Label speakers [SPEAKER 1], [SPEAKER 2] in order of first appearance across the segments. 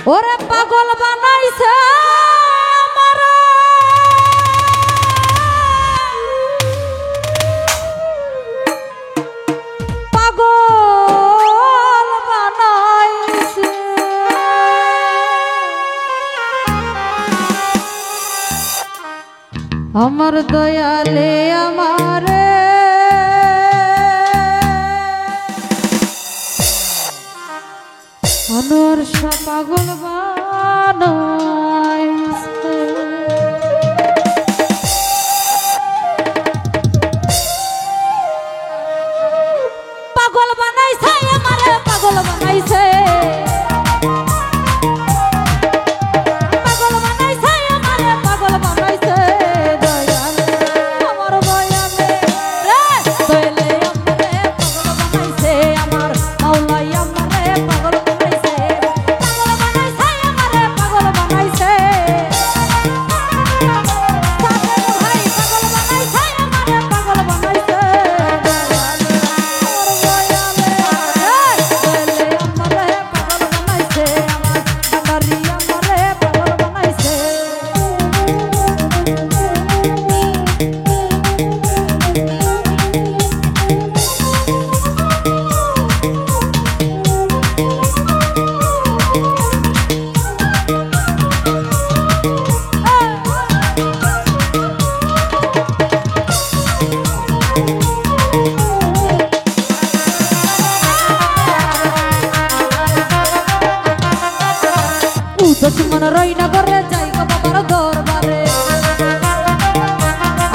[SPEAKER 1] ওরে পাগল বানাইছে আমারে পাগল বানাইছে আমার দয়ালে আমারে অনর্ষা পাগল বানাইছে পাগল বানাইছে আমারে পাগল বানাইছে পাগল বানাইছে আমারে পাগল বানাইছে দয়াল আমার দয়ালে রে দয়ালে আমারে পাগল বানাইছে আমার মাওলাই আমারে পাগল দুশ্মন রইনা করে যাই গো বাবার দরবারে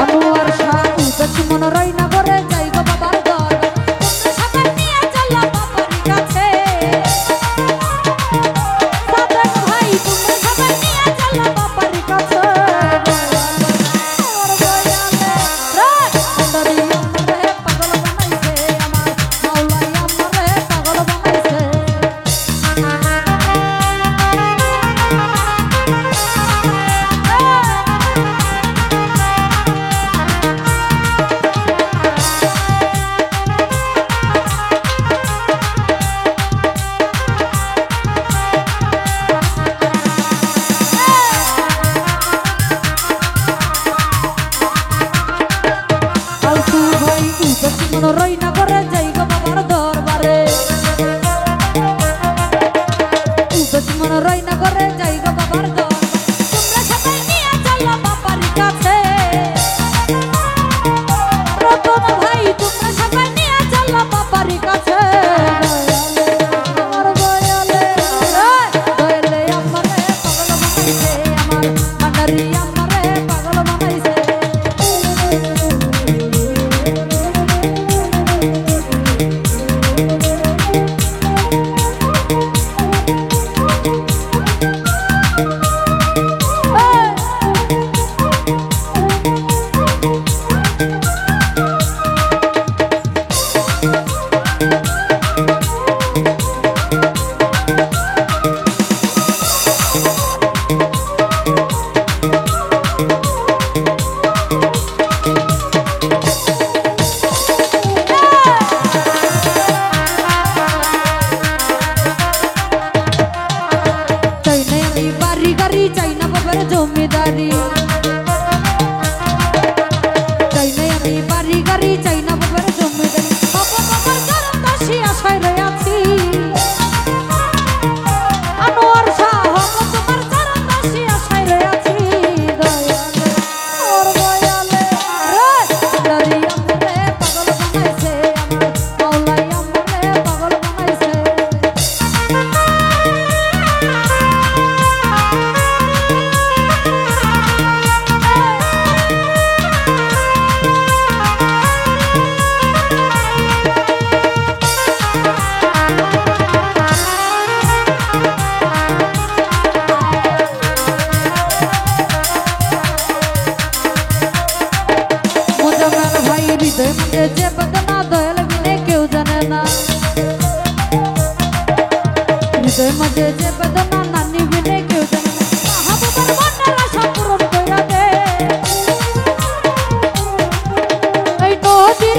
[SPEAKER 1] আনোয়ার শাহ দুশ্মন রইনা করে যাই গো বাবার দরবারে তোমরা সবাই নিয়ে চলো বাবার কাছে সাদেক ভাই তোমরা সবাই নিয়ে চলো বাবার কাছে আমার দয়ালে রে আমারে পাগল বানাইছে আমার মাওলাই আমারে পাগল বানাইছে দুশ্মন রইনা করে যাই গো বাবার দরবারে দুশ্মন রইনা করে যাই গো বাবার দরবারে তোমরা সবাই নিয়ে চলো বাবার কাছে রতন ভাই তোমরা সবাই নিয়ে চলো বাবার কাছে আমার দয়ালে দয়ালে আমারে পাগল বানাইছে আমার ভান্ডারি আমারে পাগল বানাইছে চাই না বাবার জমিদারি চাই না আমি বাড়ি গাড়ি চাই না বাবার জমিদারি বাবা বাবার চরণ দাসী আশায় রয়েছি আনোয়ার শাহ তোমার চরণ দাসী আশায় রয়েছি দয়ালে ওর দয়ালে রে দারি আমারে পাগল বানাইছে আমার মাওলাই আমারে পাগল বানাইছে হৃদয় মধ্যে যে বেদনা দয়াল বিনে কেউ জানে না হৃদয় মধ্যে যে বেদনা নানি বিনে কেউ জানে না মাহবুবের মনের আশা পূরণ কইরা দে এই নদীর